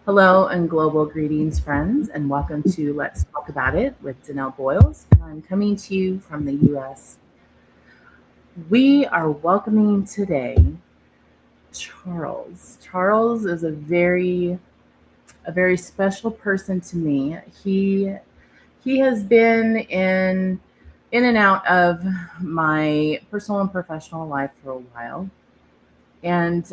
Hello and global greetings, friends, and welcome to Let's Talk About It with Danelle Boyles. And I'm coming to you from the US. We are welcoming today Charles. Charles is a very special person to me. He has been in and out of my personal and professional life for a while. And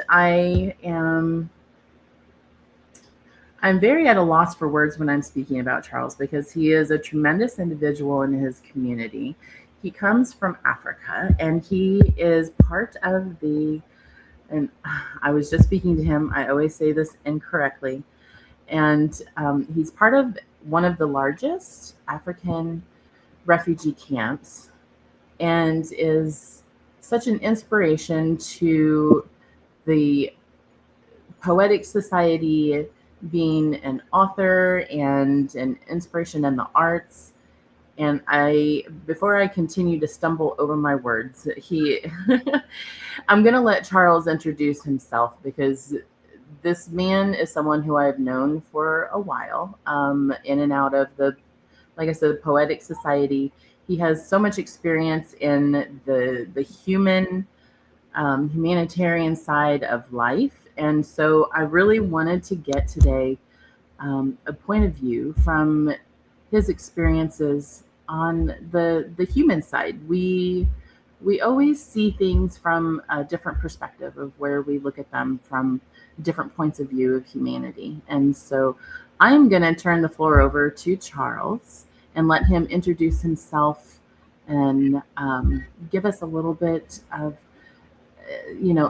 I'm very at a loss for words when I'm speaking about Charles because he is a tremendous individual in his community. He comes from Africa and he is part of and I was just speaking to him. I always say this incorrectly. And he's part of one of the largest African refugee camps and is such an inspiration to the poetic society, being an author and an inspiration in the arts. And before I continue to stumble over my words, I'm going to let Charles introduce himself because this man is someone who I've known for a while, in and out of like I said, the poetic society. He has so much experience in the humanitarian side of life. And so I really wanted to get today a point of view from his experiences on the human side. We always see things from a different perspective of where we look at them from different points of view of humanity. And so I'm going to turn the floor over to Charles and let him introduce himself and give us a little bit of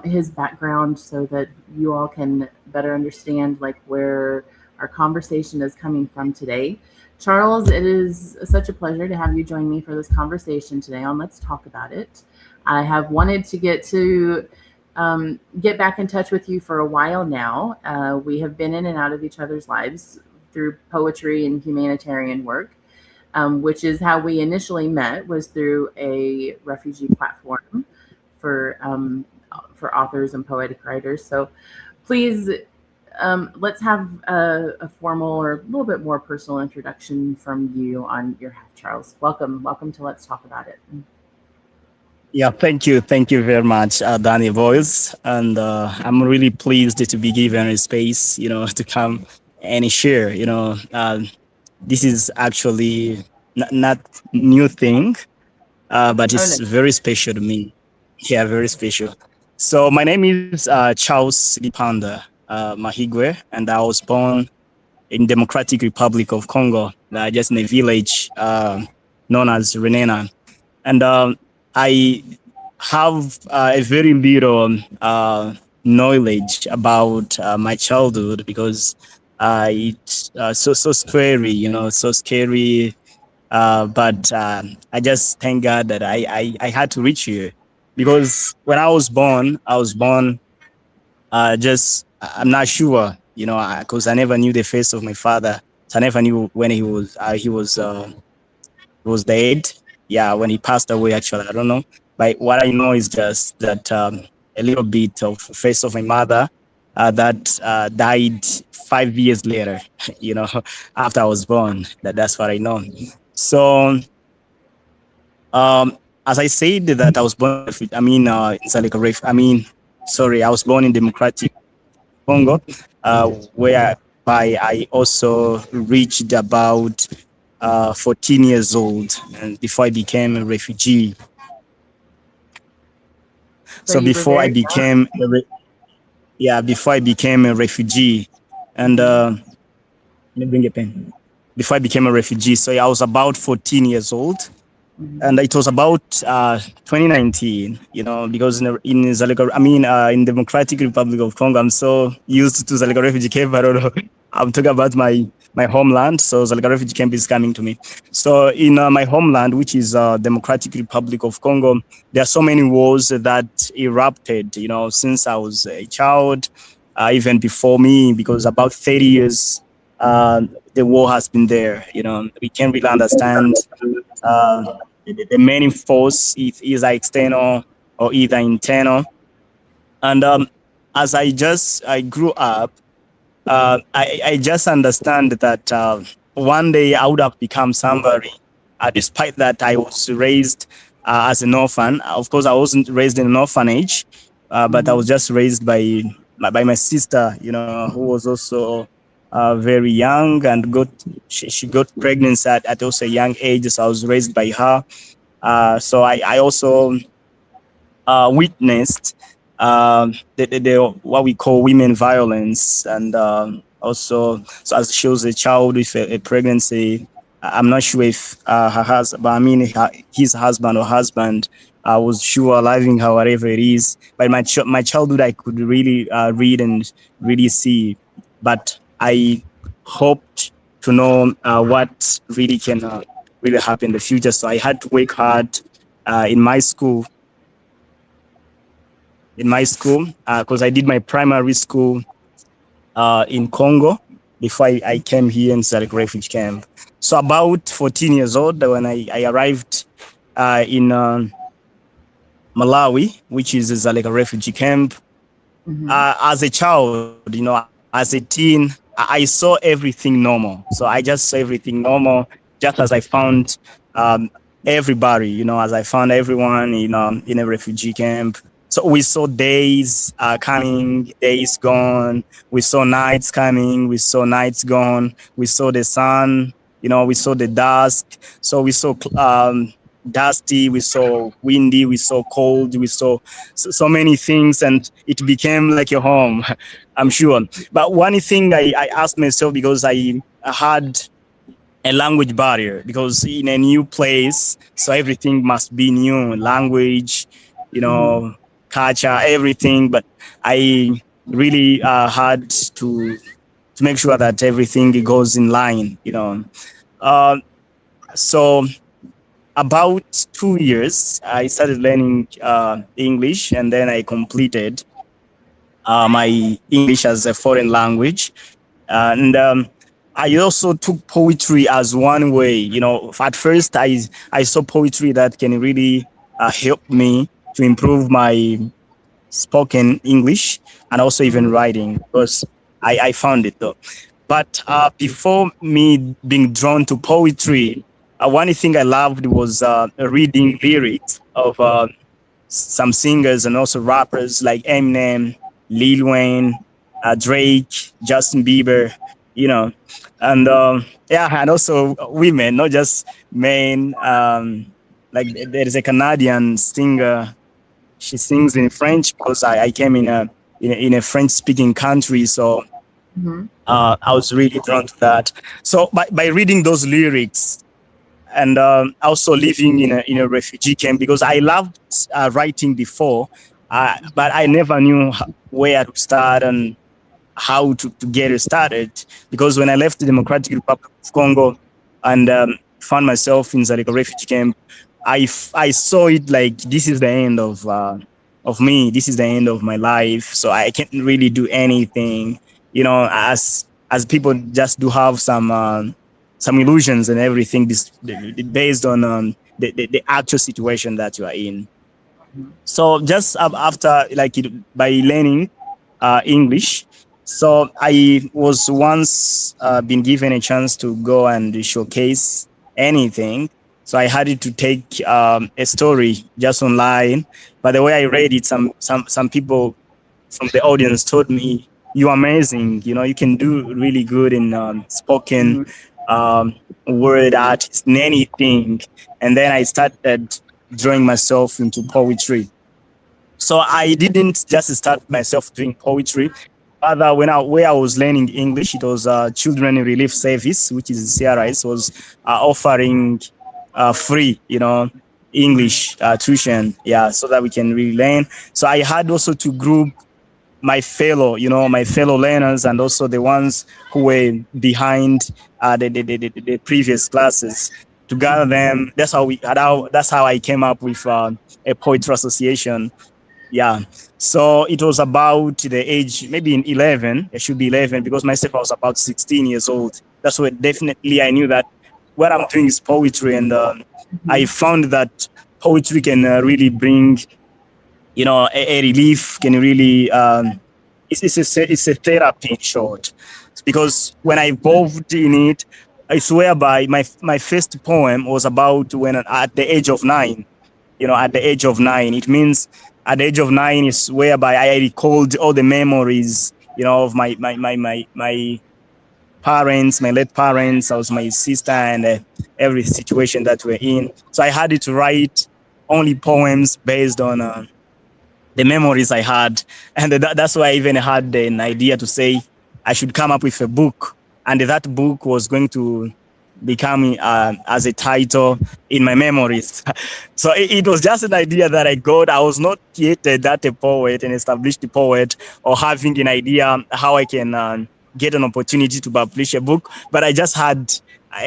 his background so that you all can better understand like where our conversation is coming from today. Charles, it is such a pleasure to have you join me for this conversation today on Let's Talk About It. I have wanted to get back in touch with you for a while now. We have been in and out of each other's lives through poetry and humanitarian work, which is how we initially met, was through a refugee platform for authors and poetic writers. So please, let's have a formal or a little bit more personal introduction from you on your behalf, Charles. Welcome to Let's Talk About It. Yeah, thank you very much, Danelle Boyles, and I'm really pleased to be given a space, to come and share. This is actually not new thing, but Oh no. it's very special to me. Yeah, very special. So my name is Charles Lipanda Mahigwe, and I was born in Democratic Republic of Congo, just in a village known as Renena. And I have a very little knowledge about my childhood because it's so scary, so scary. But I just thank God that I had to reach here because when I was born just I'm not sure, because I never knew the face of my father. So I never knew when he was dead. Yeah, when he passed away, actually, I don't know. But what I know is just that a little bit of face of my mother that died 5 years later, after I was born. That's what I know. So, as I said that I was born, it's like sorry, I was born in Democratic Congo, whereby I also reached about 14 years old and before I became a refugee. So So you were before I very young. became before I became a refugee, and Mhm. let me bring a pen. Before I became a refugee, so I was about 14 years old, Mhm. and it was about 2019. Because in Zaleka, in Democratic Republic of Congo, I'm so used to Zaleka refugee camp. I don't know. I'm talking about my homeland, so Zaleka refugee camp is coming to me. So in my homeland, which is Democratic Republic of Congo, there are so many wars that erupted. Since I was a child, even before me, because about 30 years. The war has been there. We can't really understand uh, the main force is either external or either internal. And as I grew up, I just understand that one day I would have become somebody. Despite that, I was raised as an orphan. Of course, I wasn't raised in an orphanage, but I was just raised by my sister, who was also very young and she got pregnant at also a young age. So I was raised by her. So I also witnessed the what we call women violence, and also, so as she was a child with a pregnancy. I'm not sure if her husband, but I mean his husband or husband, was sure loving her, whatever it is. But my childhood, I could really read and really see. But I hoped to know what really can really happen in the future. So I had to work hard in my school because I did my primary school in Congo before I came here in Zarek refugee camp. So about 14 years old when I arrived in Malawi, which is Zarek refugee camp. As a child, as a teen, I saw everything normal. So I just saw everything normal, just as I found everybody, as I found everyone in a refugee camp. So we saw days coming, days gone. We saw nights coming, we saw nights gone. We saw the sun, we saw the dusk. So we saw dusty, we saw windy, we saw cold, we saw so many things, and it became like a home. I'm sure. But one thing I asked myself, because I had a language barrier, because in a new place, so everything must be new, language, culture, everything. But I really had to make sure that everything goes in line, so about 2 years, I started learning English, and then I completed my English as a foreign language. And I also took poetry as one way. At first, I saw poetry that can really help me to improve my spoken English and also even writing, because I found it though. But before me being drawn to poetry, one thing I loved was reading lyrics of some singers and also rappers like Eminem, Lil Wayne, Drake, Justin Bieber, and and also women, not just men. Like there is a Canadian singer. She sings in French, because I came in a French speaking country, so I was really drawn to that. So by reading those lyrics, and also living in a refugee camp, because I loved writing before, but I never knew where to start and how to get it started. Because when I left the Democratic Republic of Congo and found myself in Zareka refugee camp, I saw it like, this is the end of me. This is the end of my life. So I can't really do anything, as people just do have some illusions and everything based on the actual situation that you are in. So just after, by learning English, so I was once been given a chance to go and showcase anything. So I had to take a story just online. But the way I read it, some people from the audience told me, "You're amazing. You can do really good in spoken word artist in anything." And then I started drawing myself into poetry. So I didn't just start myself doing poetry. Rather, where I was learning English, it was Children Relief Service, which is CRIS, was offering free, English tuition, so that we can really learn. So I had also to group my fellow learners, and also the ones who were behind the previous classes, to gather them. That's how I came up with a poetry association. Yeah. So it was about the age, maybe in 11, it should be 11, because myself, I was about 16 years old. That's where definitely I knew that what I'm doing is poetry. And I found that poetry can really bring, a relief, can really, it's a therapy in short, because when I involved in it, it's whereby my first poem was about when at the age of 9. At the age of 9, it means at the age of 9 is whereby I recalled all the memories, of my parents, my late parents, also my sister, and every situation that we're in. So I had to write only poems based on the memories I had. And that's why I even had an idea to say I should come up with a book. And that book was going to become as a title in my memories. So it was just an idea that I got. I was not yet that a poet, an established poet, or having an idea how I can get an opportunity to publish a book. But I just had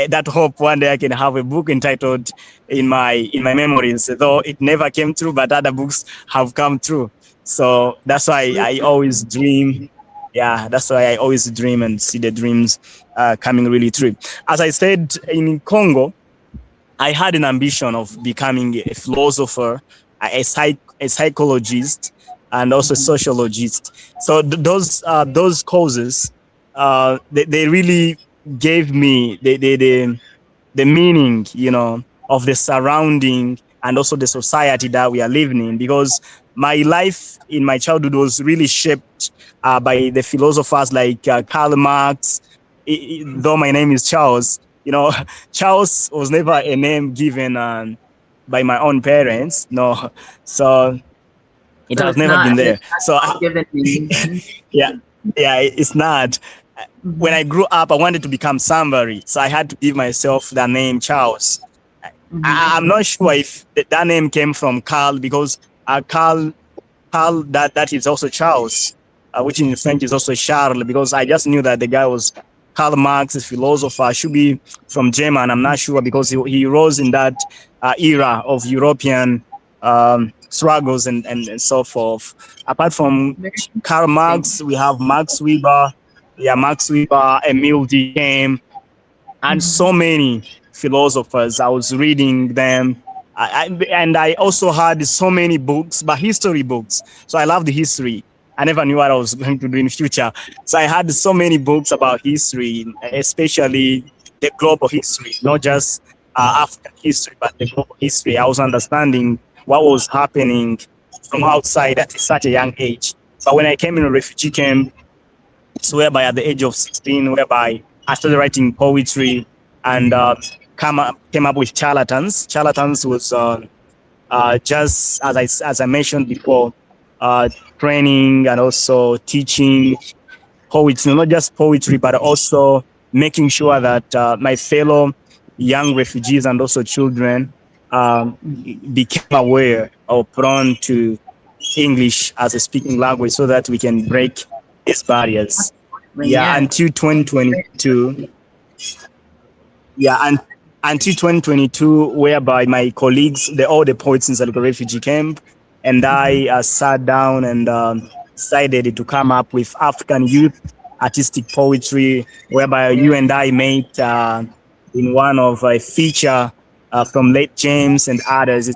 that hope one day I can have a book entitled in my memories, though it never came true, but other books have come true. So that's why I always dream. Yeah, that's why I always dream and see the dreams coming really true. As I said, in Congo, I had an ambition of becoming a philosopher, a psychologist, and also a sociologist. So those causes, they really gave me the meaning, of the surrounding and also the society that we are living in. Because my life in my childhood was really shaped by the philosophers like Karl Marx. Though my name is Charles, Charles was never a name given by my own parents. No, so it So has it's never not been there. So given name then. yeah, it's not. When I grew up, I wanted to become somebody, so I had to give myself the name Charles. I'm not sure if that name came from Carl, because Carl that is also Charles, which in French is also Charles, because I just knew that the guy was Karl Marx, a philosopher, should be from German. I'm not sure, because he rose in that era of European struggles and so forth. Apart from Very Karl Marx, interesting. we have Max Weber, Emile Durkheim, and so many philosophers. I was reading them. And I also had so many books, but history books. So I loved history. I never knew what I was going to do in the future. So I had so many books about history, especially the global history, not just African history, but the global history. I was understanding what was happening from outside at such a young age. But when I came in a refugee camp, so whereby at the age of 16, whereby I started writing poetry and came up with charlatans. Charlatans was just as I mentioned before, training and also teaching poetry, not just poetry, but also making sure that my fellow young refugees and also children became aware or prone to English as a speaking language, so that we can break these barriers. Yeah, Yes. until 2022. Yeah, and until 2022, whereby my colleagues, all the poets in Salika refugee camp, and I sat down and decided to come up with African youth artistic poetry, whereby you and I made in one of a feature from late James and others.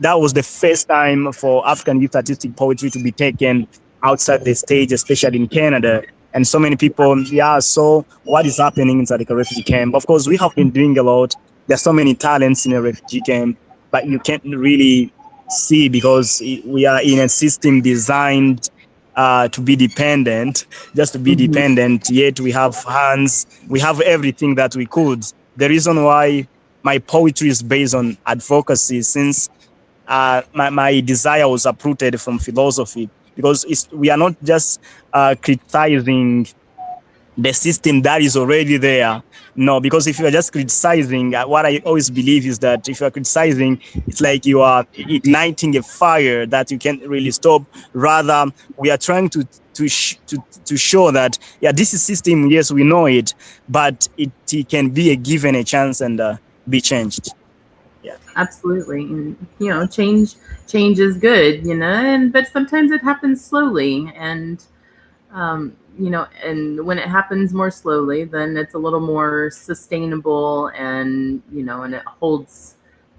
That was the first time for African youth artistic poetry to be taken outside the stage, especially in Canada. And so many people, so what is happening inside the refugee camp? Of course, we have been doing a lot. There's so many talents in a refugee camp, but you can't really see, because we are in a system designed to be dependent, just to be dependent. Yet we have hands, we have everything that we could. The reason why my poetry is based on advocacy, since my desire was uprooted from philosophy, because we are not just criticizing the system that is already there. No, because if you are just criticizing, what I always believe is that if you are criticizing, it's like you are igniting a fire that you can't really stop. Rather, we are trying to show that, this is system, yes, we know it, but it can be given a chance and be changed. Absolutely. And change is good, and but sometimes it happens slowly, and and when it happens more slowly, then it's a little more sustainable, and and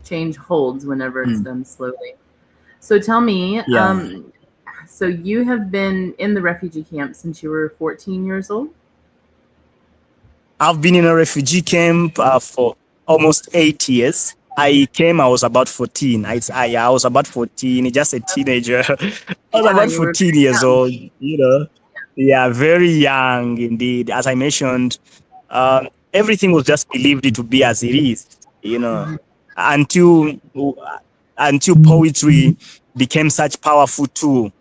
change holds whenever it's done slowly. So tell me, Yeah. So you have been in the refugee camp since you were 14 years old? I've been in a refugee camp for almost 8 years. I came, I was about 14. I was about 14, just a teenager. I was Yeah, about you were 14 very years young. old, you know. Yeah, very young indeed. As I mentioned, everything was just believed to be as it is, you know, until until poetry became such powerful tool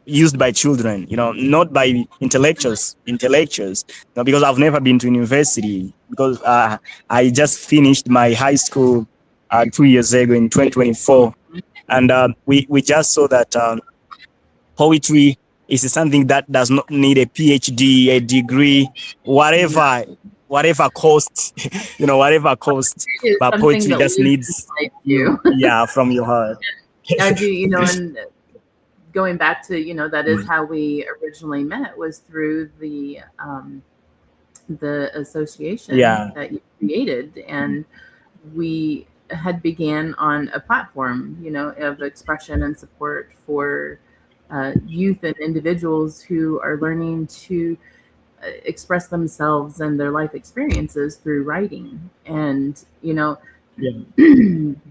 used by children, you know, not by intellectuals. No, because I've never been to university, because I just finished my high school 2 years ago in 2024, and we just saw that poetry is something that does not need a PhD, a degree, whatever cost, whatever cost. It is But something poetry that just lives needs inside you, you. yeah, from your heart. I do, and going back to, that is how we originally met, was through the association Yeah, that you created, and we had began on a platform, of expression and support for youth and individuals who are learning to express themselves and their life experiences through writing, and yeah.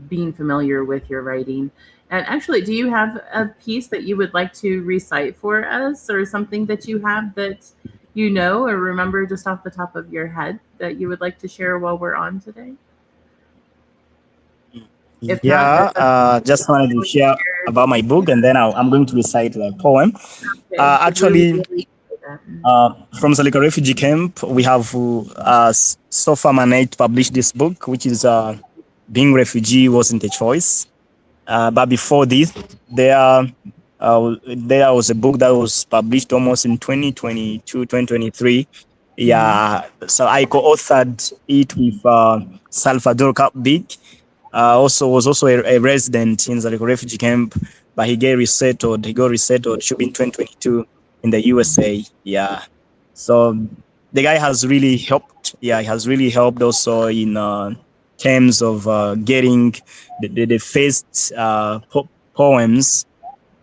being familiar with your writing. And actually, do you have a piece that you would like to recite for us, or something that you have that or remember just off the top of your head that you would like to share while we're on today? If not, Yeah, that's okay. just wanted to We share shared. about my book, and then I'm going to recite a poem. Okay, we would Actually, really appreciate that. from Salika Refugee Camp, we have so far managed to publish this book, which is Being Refugee Wasn't a Choice. But before this, there, there was a book that was published almost in 2022, 2023. Yeah, so I co-authored it with Salvador Capbig. Also was also a resident in the refugee camp, but he got resettled. Should be in 2022 in the USA. Yeah, so the guy has really helped. Yeah, he has really helped also in terms of getting the first poems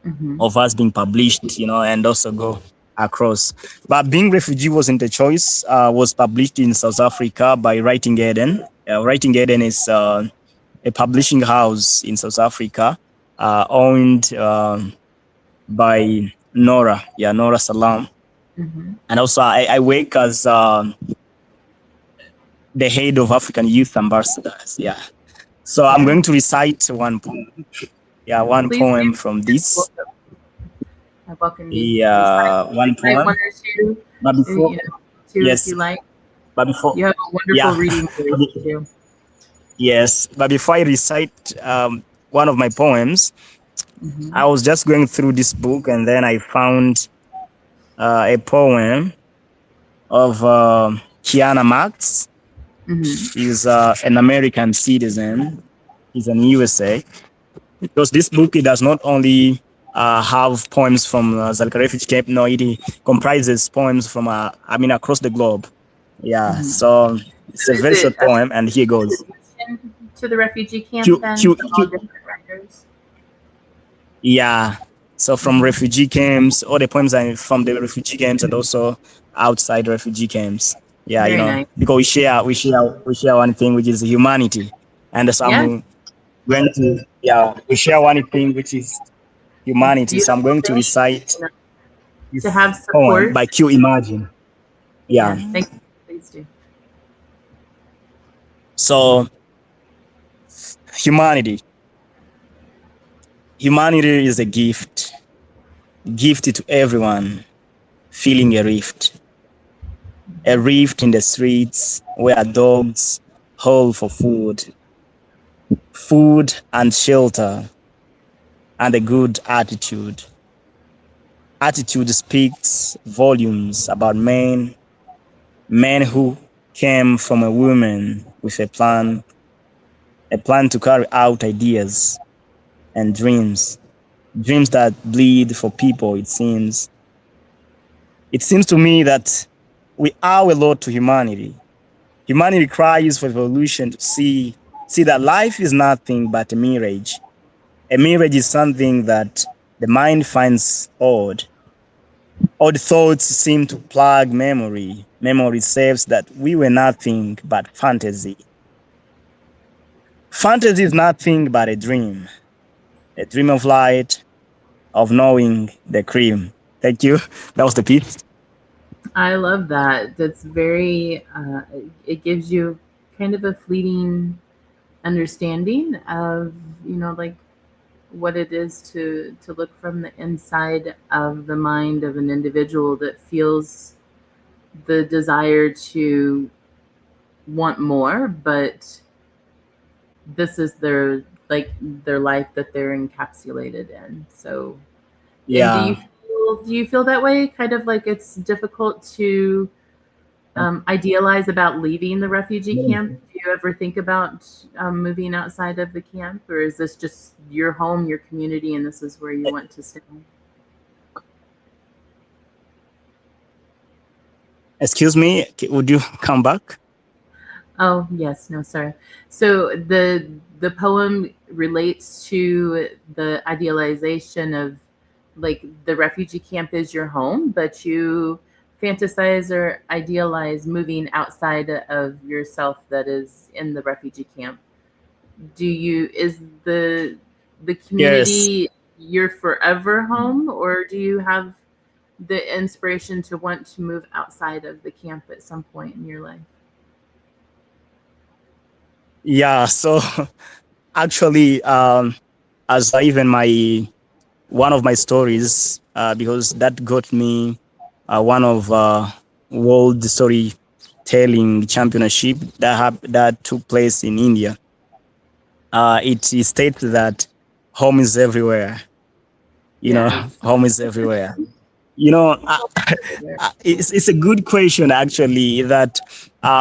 Mm-hmm. of us being published, and also go across. But Being Refugee Wasn't a Choice was published in South Africa by Writing Eden. Writing Eden is a publishing house in South Africa, owned by Nora. Yeah, Nora Salam. Mm-hmm. And also, I work as the head of African Youth Ambassadors. Yeah. So I'm Yeah. going to recite one poem. Yeah, one Please poem do. from this. I welcome you to Yeah, one recite one poem. or two, But before, two if yes, you like. but before, You have a wonderful yeah, reading voice too. yes. But before I recite one of my poems, Mm-hmm. I was just going through this book, and then I found a poem of Kiana Marx. Mm-hmm. He's an American citizen. He's in USA. Because this book, it does not only have poems from Zalka Refugee Camp, no, it comprises poems from, across the globe. Yeah, Mm-hmm. so it's a Is very it short a poem, and here goes. contribution to the refugee camp Q, then, Q, from all Q, different writers? yeah, so from Mm-hmm. refugee camps, all the poems are from the refugee camps and also outside refugee camps. Yeah, Very nice. because we share one thing, which is humanity, and so Yeah, I'm going to, we share one thing, which is it's a humanity. So I'm beautiful going to thing, recite to this have poem support. by Q Imagine. Yeah. Yes, thank you. Please do. So humanity. Humanity is a gift. Gift to everyone feeling a rift. A rift in the streets where dogs howl for food. Food and shelter and a good attitude. Attitude speaks volumes about men. Men who came from a woman with a plan to carry out ideas and dreams, dreams that bleed for people. It seems to me that we owe a lot to humanity. Humanity cries for evolution to see that life is nothing but a mirage. A mirage is something that The mind finds odd. Odd thoughts seem to plague memory. Memory says that we were nothing but fantasy. Fantasy is nothing but a dream of light, of knowing the cream. Thank you. That was the piece. I love that. That's very, it gives you kind of a fleeting understanding of, like what it is to look from the inside of the mind of an individual that feels the desire to want more, but this is their life that they're encapsulated in. So, and Yeah. do you feel that way? Kind of like it's difficult to idealize about leaving the refugee camp? Do you ever think about moving outside of the camp, or is this just your home, your community, and this is where you want to stay? Excuse me, would you come back? Oh yes, no, sorry. So the poem relates to the idealization of like the refugee camp is your home, but you fantasize or idealize moving outside of yourself that is in the refugee camp. Is the Yes. community your forever home, or do you have the inspiration to want to move outside of the camp at some point in your life? Yeah. So actually, as even my one of my stories, because that got me one of world storytelling championship that took place in India. It states that home is everywhere. Yes. Home is everywhere. You know, it's a good question actually. That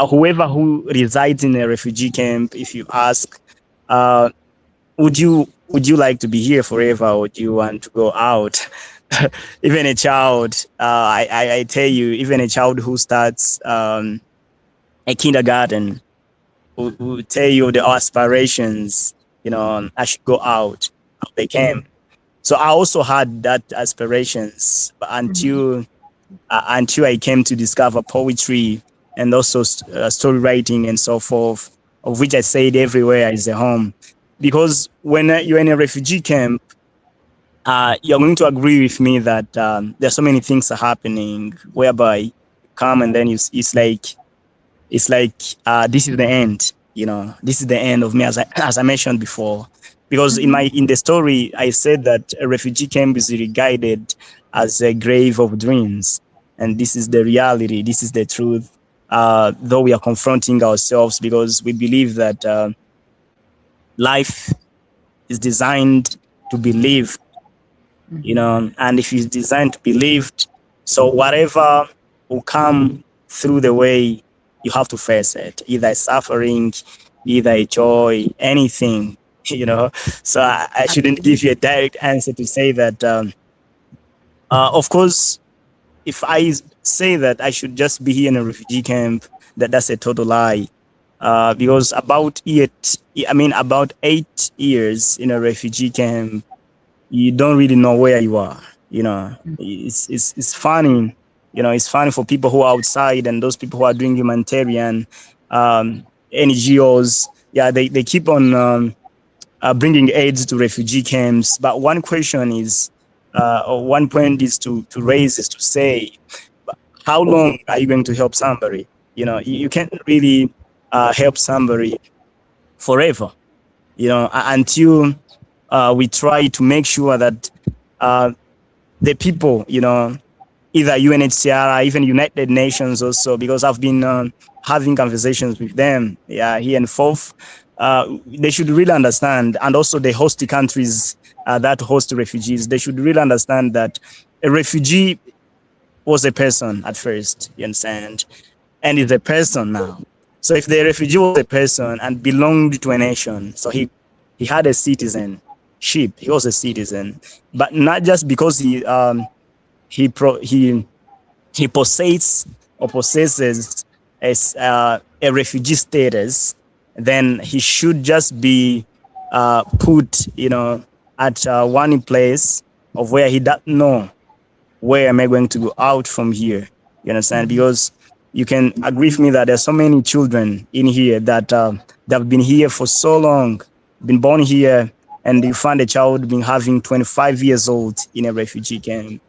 whoever who resides in a refugee camp, if you ask, uh, would you like to be here forever, or do you want to go out? Even a child, I tell you, even a child who starts a kindergarten who tell you the aspirations, I should go out of the camp. So I also had that aspirations, but Mhm. until I came to discover poetry and also story writing and so forth, of which I said everywhere is a home. Because when you're in a refugee camp, you're going to agree with me that there's so many things are happening whereby you come and then it's like this is the end. This is the end of me, as I mentioned before. Because in Mhm. my in the story, I said that a refugee camp is regarded as a grave of dreams, and this is the reality. This is the truth. Though we are confronting ourselves because we believe that life is designed to be lived, Mhm. and if it's designed to be lived, so whatever will come through the way, you have to face it, either suffering, either a joy, anything. you know so I shouldn't give you a direct answer to say that of course, if I say that I should just be here in a refugee camp, that's a total lie. Because about 8 years in a refugee camp, you don't really know where you are. It's funny. It's funny for people who are outside and those people who are doing humanitarian NGOs. Yeah, they keep on bringing aids to refugee camps. But one question is, or one point is to raise is to say, how long are you going to help somebody? You can't really help somebody forever. Until we try to make sure that uh, the people, either UNHCR, even United Nations also, because I've been having conversations with them, yeah, here and forth. They should really understand, and also the host countries that host refugees, they should really understand that a refugee was a person at first, you understand, and is a person now. So if the refugee was a person and belonged to a nation, so he had a citizenship, he was a citizen, but not just because he pro, he possesses a refugee status, then he should just be put, at one place of where he doesn't know where am I going to go out from here. You understand? Because you can agree with me that there's so many children in here that have been here for so long, been born here, and you find a child being having 25 years old in a refugee camp.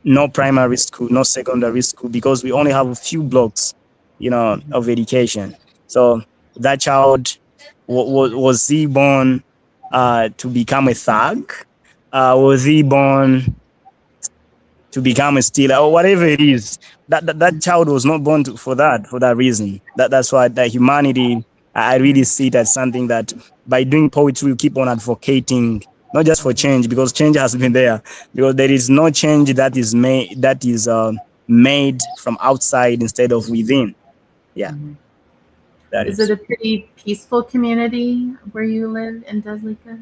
No primary school, no secondary school, because we only have a few blocks, of education. So that child was he born to become a thug? Was he born to become a stealer or whatever it is? That child was not born for that reason. That's why the humanity, I really see it as something that by doing poetry, we keep on advocating, not just for change, because change has been there, because there is no change that is made from outside instead of within. Yeah. That Is it a pretty peaceful community where you live in Deslika?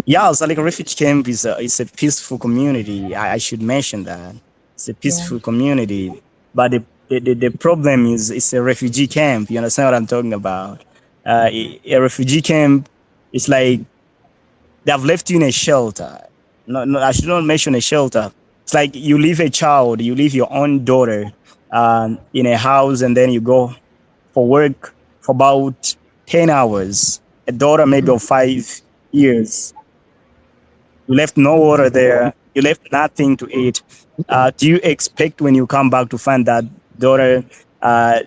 Yeah, it's like a refugee camp is it's a peaceful community. I should mention that it's a peaceful community, but the problem is it's a refugee camp. You understand what I'm talking about? A refugee camp, it's like they have left you in a shelter. No, I should not mention a shelter. It's like you leave a child, you leave your own daughter in a house, and then you go for work for about 10 hours. A daughter maybe of 5 years. You left no water there. You left nothing to eat. Do you expect when you come back to find that daughter,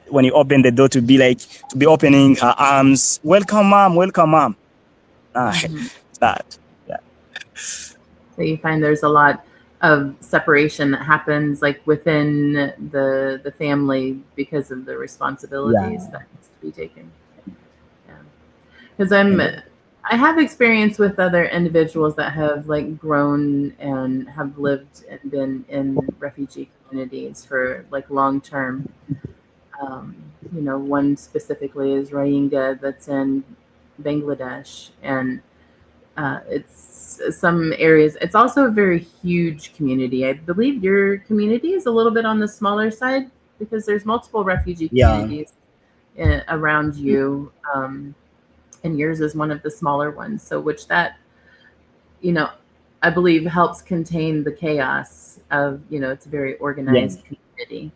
when you open the door, to be opening her arms, welcome, mom, welcome, mom? That. Yeah. So you find there's a lot of separation that happens like within the family because of the responsibilities that needs to be taken. Yeah. Because I have experience with other individuals that have like grown and have lived and been in refugee communities for like long term. One specifically is Rohingya that's in Bangladesh, and it's some areas. It's also a very huge community. I believe your community is a little bit on the smaller side because there's multiple refugee communities around you. And yours is one of the smaller ones. So which that, I believe helps contain the chaos of, it's a very organized community,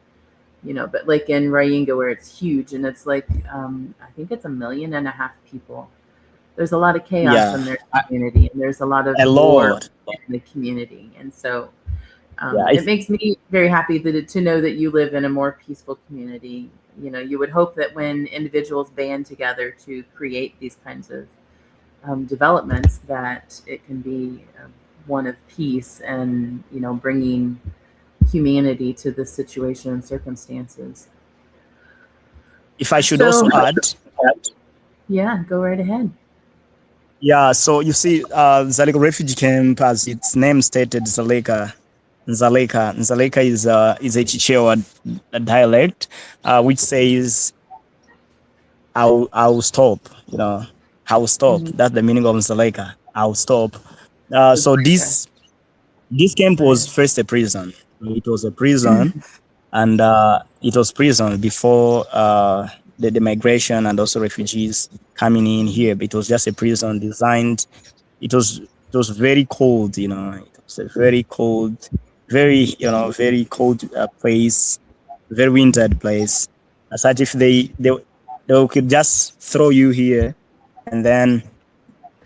but like in Rohingya where it's huge and it's like, I think it's 1.5 million people. There's a lot of chaos in their community and there's a lot of war in the community. And so it makes me very happy to know that you live in a more peaceful community. You would hope that when individuals band together to create these kinds of developments, that it can be one of peace and, bringing humanity to the situation and circumstances. If I should also add. Yeah, go right ahead. Yeah, so you see, Dzaleka refugee camp, as its name stated, Dzaleka is a Chichewa dialect, which says I'll stop. I'll stop. That's the meaning of Dzaleka. I'll stop. So this camp was first a prison. It was a prison, and it was prison before the migration and also refugees coming in here. It was just a prison designed. It was very cold. It was a very cold, very cold place, very wintered place. As such, if they could just throw you here, and then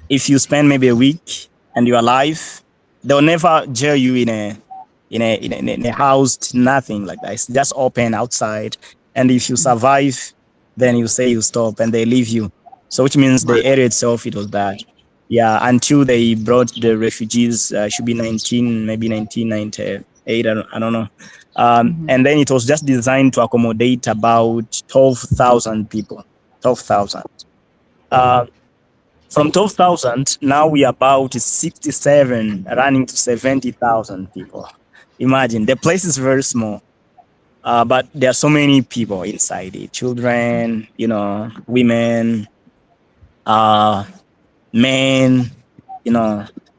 if you spend maybe a week and you're alive, they'll never jail you in a house, nothing like that. It's just open outside, and if you survive, then you say you stop, and they leave you. So which means the area itself, it was bad. Yeah, until they brought the refugees, should be 1998, I don't know. And then it was just designed to accommodate about 12,000 people. 12,000. From 12,000, now we are about 67, running to 70,000 people. Imagine, the place is very small, but there are so many people inside it. Children, women, men,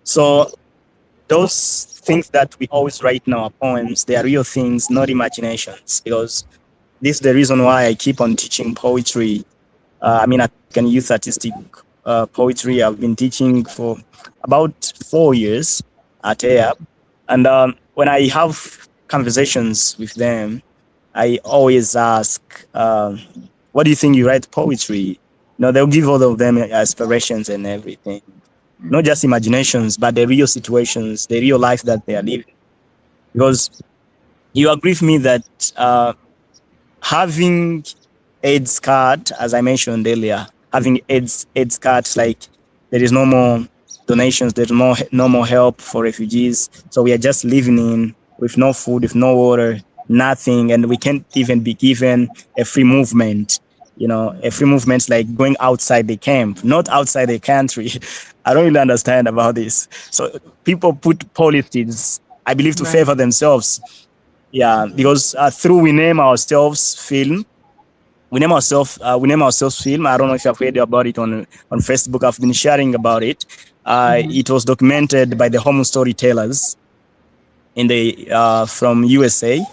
So those things that we always write in our poems, they are real things, not imaginations, because this is the reason why I keep on teaching poetry. I can use artistic poetry. I've been teaching for about 4 years at AAP. And when I have conversations with them, I always ask, what do you think you write poetry? They'll give all of them aspirations and everything, not just imaginations, but the real situations, the real life that they are living. Because you agree with me that having AIDS card, as I mentioned earlier, having AIDS cards, like there is no more donations, there's no more help for refugees. So we are just living in with no food, with no water, nothing, and we can't even be given a free movement. A free movement's like going outside the camp, not outside the country. I don't really understand about this. So people put policies, I believe, to favor themselves. Yeah, because through we name ourselves film. I don't know if you've heard about it on Facebook. I've been sharing about it. It was documented by the home storytellers in the from USA,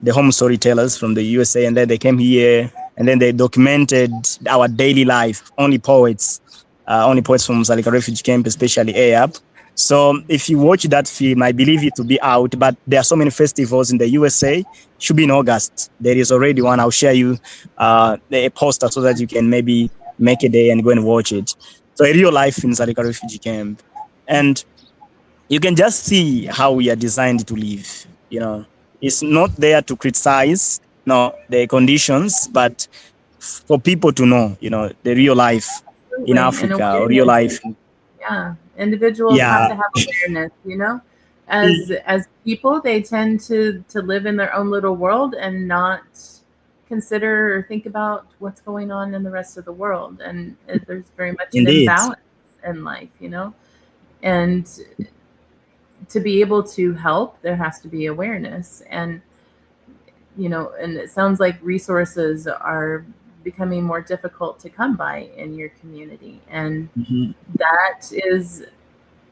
the home storytellers from the USA, and then they came here and then they documented our daily life. Only poets from Zalika refugee camp, especially AAP. So if you watch that film, I believe it will be out, but there are so many festivals in the USA. It should be in August. There is already one. I'll share you a poster so that you can maybe make a day and go and watch it. So a real life in Zalika refugee camp. And you can just see how we are designed to live. It's not there to criticize the conditions, but for people to know, the real life in And Africa, or real awareness. life. Yeah, individuals have Yeah, to have awareness. As people, they tend to live in their own little world and not consider or think about what's going on in the rest of the world. And there's very much an indeed. imbalance in life. And to be able to help, there has to be awareness. And it sounds like resources are becoming more difficult to come by in your community, and that is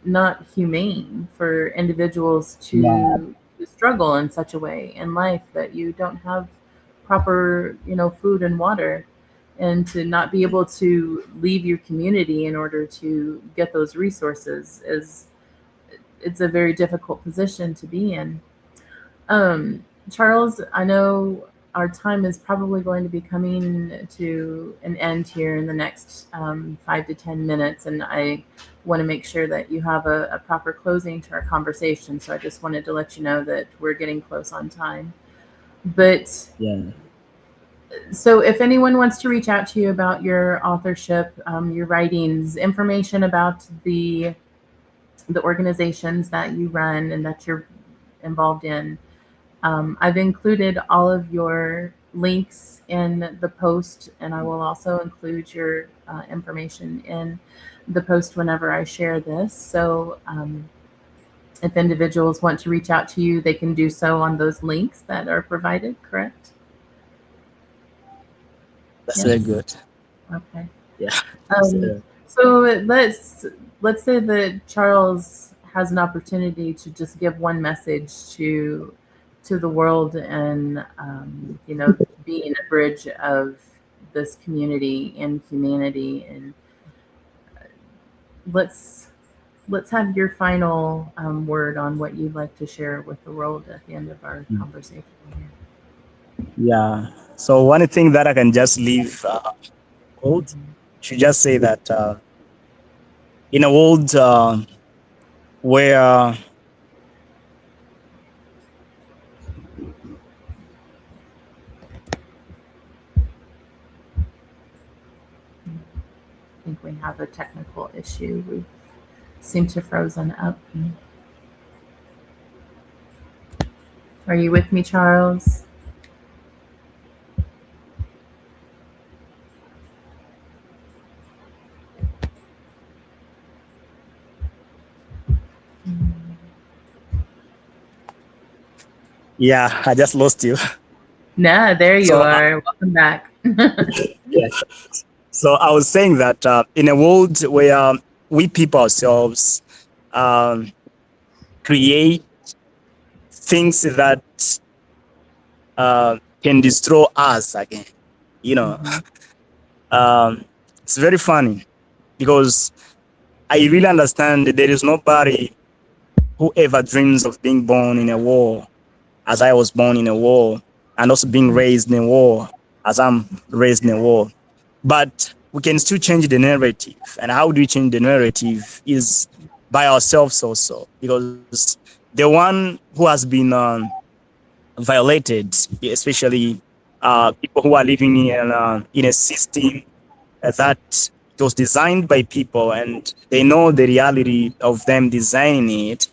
not humane for individuals to struggle in such a way in life that you don't have proper food and water, and to not be able to leave your community in order to get those resources it's a very difficult position to be in. Charles, I know our time is probably going to be coming to an end here in the next 5 to 10 minutes, and I want to make sure that you have a proper closing to our conversation. So I just wanted to let you know that we're getting close on time. But so if anyone wants to reach out to you about your authorship, your writings, information about the organizations that you run and that you're involved in, I've included all of your links in the post, and I will also include your information in the post whenever I share this. So if individuals want to reach out to you, they can do so on those links that are provided, correct? That's very good. Okay. Yeah. So let's say that Charles has an opportunity to just give one message to the world, and being a bridge of this community and humanity. And let's have your final word on what you'd like to share with the world at the end of our conversation here. Yeah. So one thing that I can just leave quote should just say that in a world where I think we have a technical issue. We seem to frozen up. Are you with me, Charles? yeah, I just lost you. Nah, there you are. Welcome back. Yeah. So I was saying that in a world where we people ourselves create things that can destroy us again, it's very funny. because I really understand that there is nobody who ever dreams of being born in a war, as I was born in a war, and also being raised in a war, as I'm raised in a war. But we can still change the narrative. And how do we change the narrative is by ourselves also, because the one who has been violated, especially people who are living in a system that it was designed by people and they know the reality of them designing it.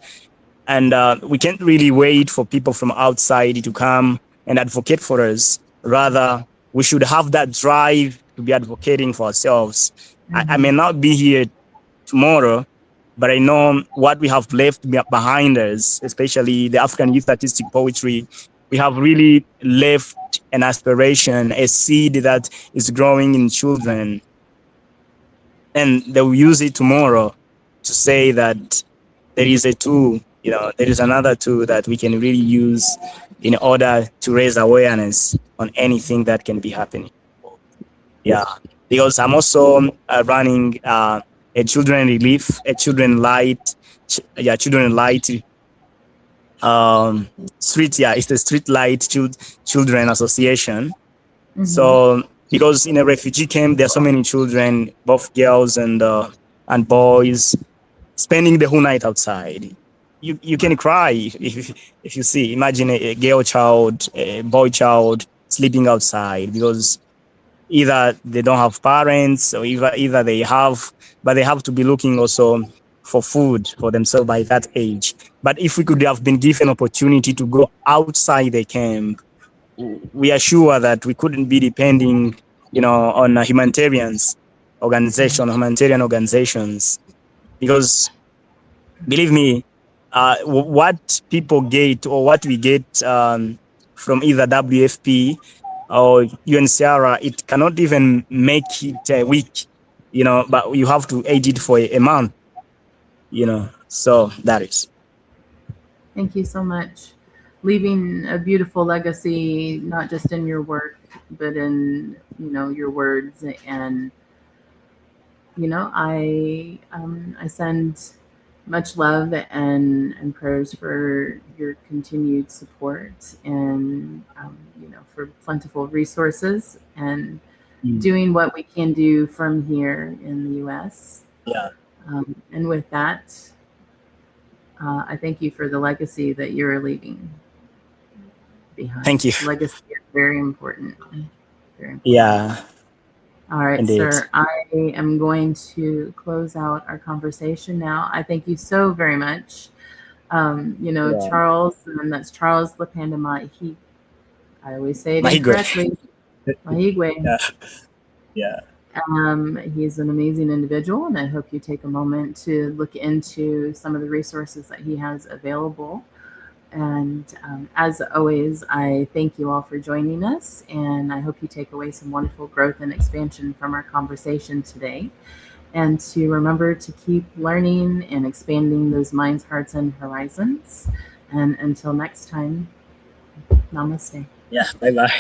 And we can't really wait for people from outside to come and advocate for us. Rather, we should have that drive to be advocating for ourselves. I may not be here tomorrow, but I know what we have left behind us, especially the African Youth Artistic Poetry. We have really left an aspiration, a seed that is growing in children. And they will use it tomorrow to say that there is a tool, there is another tool that we can really use in order to raise awareness on anything that can be happening. Yeah, because I'm also running a children relief, a children light, children light street. Yeah, it's the Street Light Children Association. So because in a refugee camp, there are so many children, both girls and boys, spending the whole night outside. You can cry if you see. Imagine a girl child, a boy child sleeping outside because either they don't have parents or either they have, but they have to be looking also for food for themselves by that age. But if we could have been given opportunity to go outside the camp, we are sure that we couldn't be depending, on humanitarian organizations, because believe me, what people get or what we get from either WFP or UNCR, it cannot even make it a week, but you have to aid it for a month, so that is. Thank you so much. Leaving a beautiful legacy, not just in your work, but in, your words. And, I send much love and prayers for your continued support and, for plentiful resources and doing what we can do from here in the U.S. Yeah. And with that, I thank you for the legacy that you're leaving behind. Thank you. Legacy is very important. Very important. Yeah. All right, Indeed. sir. I am going to close out our conversation now. I thank you so very much. Charles, and that's Charles Lipanda Mahigwe. I always say it incorrectly. Mahigwe. Yeah. He's an amazing individual, and I hope you take a moment to look into some of the resources that he has available. And as always, I thank you all for joining us, and I hope you take away some wonderful growth and expansion from our conversation today. And to remember to keep learning and expanding those minds, hearts, and horizons. And until next time, namaste. Yeah, bye-bye.